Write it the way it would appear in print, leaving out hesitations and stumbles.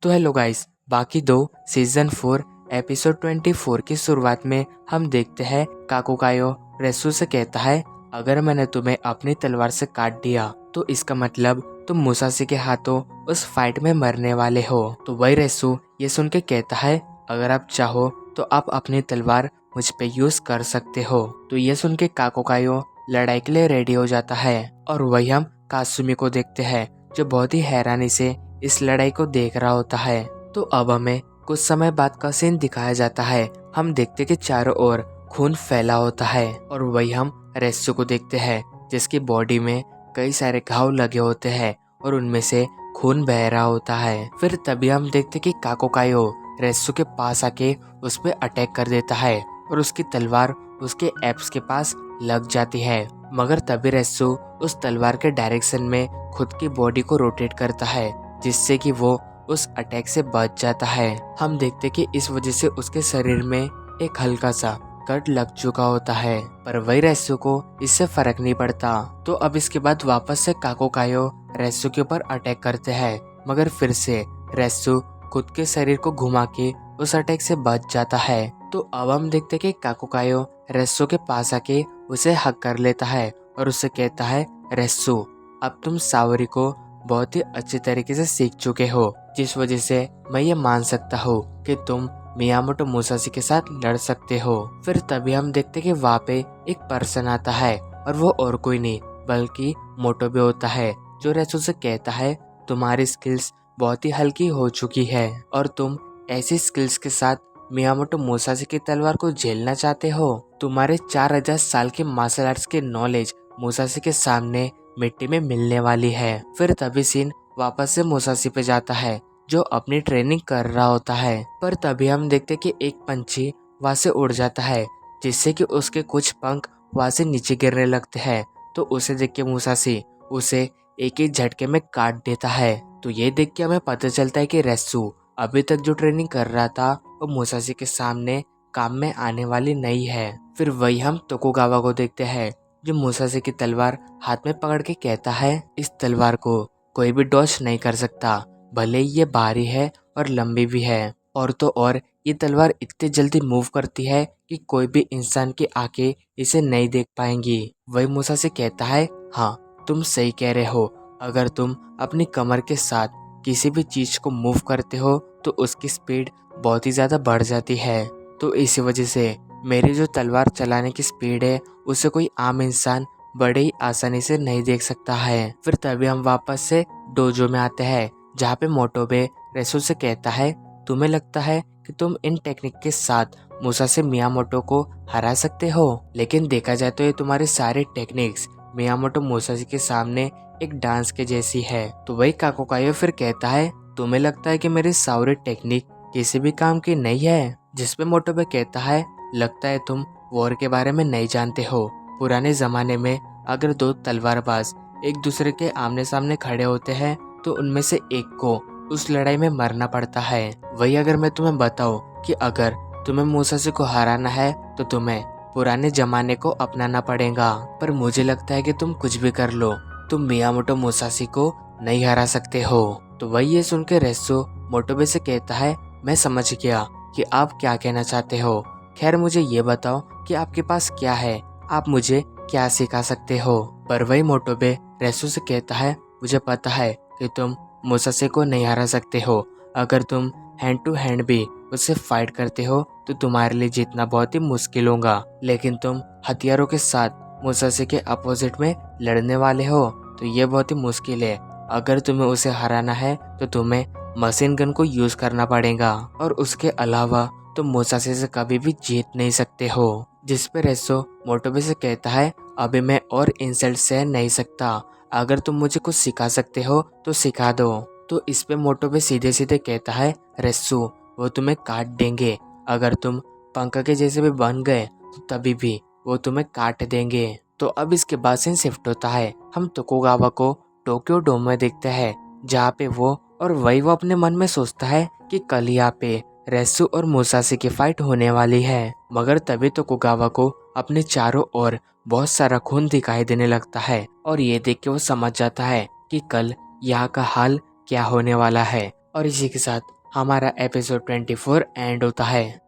तो hello guys, बाकी दो सीजन 4 एपिसोड 24 की शुरुआत में हम देखते हैं काकुकायो रेसू से कहता है, अगर मैंने तुम्हें अपनी तलवार से काट दिया तो इसका मतलब तुम मुसाशी के हाथों उस फाइट में मरने वाले हो। तो वही रेसू ये सुन के कहता है, अगर आप चाहो तो आप अपनी तलवार मुझ पे यूज कर सकते हो। तो ये सुन के काकुकायो लड़ाई के लिए रेडी हो जाता है और वही हम कासुमी को देखते हैं जो बहुत ही हैरानी से इस लड़ाई को देख रहा होता है। तो अब हमें कुछ समय बाद का सीन दिखाया जाता है। हम देखते कि चारों ओर खून फैला होता है और वही हम रेस्सू को देखते हैं जिसकी बॉडी में कई सारे घाव लगे होते हैं और उनमें से खून बह रहा होता है। फिर तभी हम देखते कि काकुकायो रेस्सू के पास आके उस पर अटैक कर देता है और उसकी तलवार उसके एप्स के पास लग जाती है। मगर तभी रेस्सू उस तलवार के डायरेक्शन में खुद की बॉडी को रोटेट करता है जिससे कि वो उस अटैक से बच जाता है। हम देखते कि इस वजह से उसके शरीर में एक हल्का सा कट लग चुका होता है, पर वही रेस्सू को इससे फर्क नहीं पड़ता। तो अब इसके बाद वापस से काकुकायो रेस्सू के ऊपर अटैक करते हैं, मगर फिर से रेस्सू खुद के शरीर को घुमा के उस अटैक से बच जाता है। तो अब हम देखते कि काकुकायो रेस्सू के पास आके उसे हक कर लेता है और उसे कहता है, रेस्सू अब तुम सावरी को बहुत ही अच्छे तरीके से सीख चुके हो, जिस वजह से मैं ये मान सकता हूँ कि तुम मियामोटो मुसाशी के साथ लड़ सकते हो। फिर तभी हम देखते कि वहाँ पे एक पर्सन आता है और वो और कोई नहीं बल्कि मोटोबे होता है जो रेसू से कहता है, तुम्हारी स्किल्स बहुत ही हल्की हो चुकी है और तुम ऐसी स्किल्स के साथ मियामोटो मुसाशी की तलवार को झेलना चाहते हो। तुम्हारे 4000 साल के मार्शल आर्ट्स के नॉलेज मुसाशी के सामने मिट्टी में मिलने वाली है। फिर तभी सीन वापस से मुसाशी पे जाता है जो अपनी ट्रेनिंग कर रहा होता है, पर तभी हम देखते कि एक पंछी वहां से उड़ जाता है जिससे कि उसके कुछ पंख वहां से नीचे गिरने लगते हैं। तो उसे देख के मुसाशी उसे एक ही झटके में काट देता है। तो ये देख के हमें पता चलता है कि रेस्सू अभी तक जो ट्रेनिंग कर रहा था वो मुसाशी के सामने काम में आने वाली नहीं है। फिर वही हम तोकुगावा को देखते हैं जो मुसाशी की तलवार हाथ में पकड़ के कहता है, इस तलवार को कोई भी डॉज नहीं कर सकता, भले ही ये भारी है और लंबी भी है, और तो और ये तलवार इतनी जल्दी मूव करती है कि कोई भी इंसान की आंखें इसे नहीं देख पाएंगी। वही मुसाशी कहता है, हाँ तुम सही कह रहे हो, अगर तुम अपनी कमर के साथ किसी भी चीज को मूव करते हो तो उसकी स्पीड बहुत ही ज्यादा बढ़ जाती है। तो इसी वजह से मेरी जो तलवार चलाने की स्पीड है उसे कोई आम इंसान बड़े ही आसानी से नहीं देख सकता है। फिर तभी हम वापस से डोजो में आते हैं जहाँ पे मोटोबे रेसू से कहता है, तुम्हें लगता है कि तुम इन टेक्निक के साथ मुसाशी मियामोटो को हरा सकते हो, लेकिन देखा जाए तो ये तुम्हारे सारे टेक्निक्स मियामोटो मुसाशी के सामने एक डांस के जैसी है। तो वही काकुकायो फिर कहता है, तुम्हें लगता है कि मेरी सारी टेक्निक किसी भी काम की नहीं है, जिसपे मोटोबे कहता है, लगता है तुम वॉर के बारे में नहीं जानते हो। पुराने जमाने में अगर दो तलवारबाज एक दूसरे के आमने सामने खड़े होते हैं तो उनमें से एक को उस लड़ाई में मरना पड़ता है। वही अगर मैं तुम्हें बताऊं कि अगर तुम्हें मुसाशी को हराना है तो तुम्हें पुराने जमाने को अपनाना पड़ेगा, पर मुझे लगता है कि तुम कुछ भी कर लो, तुम मियामोटो मुसाशी को नहीं हरा सकते हो। तो वही ये सुन के रेस्सू मोटोबे से कहता है, मैं समझ गया कि आप क्या कहना चाहते हो, खैर मुझे ये बताओ कि आपके पास क्या है, आप मुझे क्या सिखा सकते हो। पर वही मोटोबे रेस्सू से कहता है, मुझे पता है कि तुम मुसाशी को नहीं हरा सकते हो, अगर तुम हैंड टू हैंड भी उससे फाइट करते हो तो तुम्हारे लिए जीतना बहुत ही मुश्किल होगा, लेकिन तुम हथियारों के साथ मुसाशी के अपोजिट में लड़ने वाले हो तो ये बहुत ही मुश्किल है। अगर तुम्हें उसे हराना है तो तुम्हें मशीन गन को यूज करना पड़ेगा और उसके अलावा तुम मुसाशी से कभी भी जीत नहीं सकते हो। जिस पे रेस्सू मोटोबे से कहता है, अभी मैं और इंसल्ट सह नहीं सकता, अगर तुम मुझे कुछ सिखा सकते हो तो सिखा दो। तो इस पे मोटोबे सीधे सीधे कहता है, रेस्सू वो तुम्हें काट देंगे, अगर तुम पंख के जैसे भी बन गए तो तभी भी वो तुम्हें काट देंगे। तो अब इसके बाद सीन शिफ्ट होता है, हम तोकुगावा को टोक्यो डोम में देखते हैं जहाँ पे वो अपने मन में सोचता है कि कल यहाँ पे रेस्सू और मुसाशी की फाइट होने वाली है। मगर तभी तोकुगावा को अपने चारों ओर बहुत सारा खून दिखाई देने लगता है और ये देख के वो समझ जाता है कि कल यहाँ का हाल क्या होने वाला है। और इसी के साथ हमारा एपिसोड 24 एंड होता है।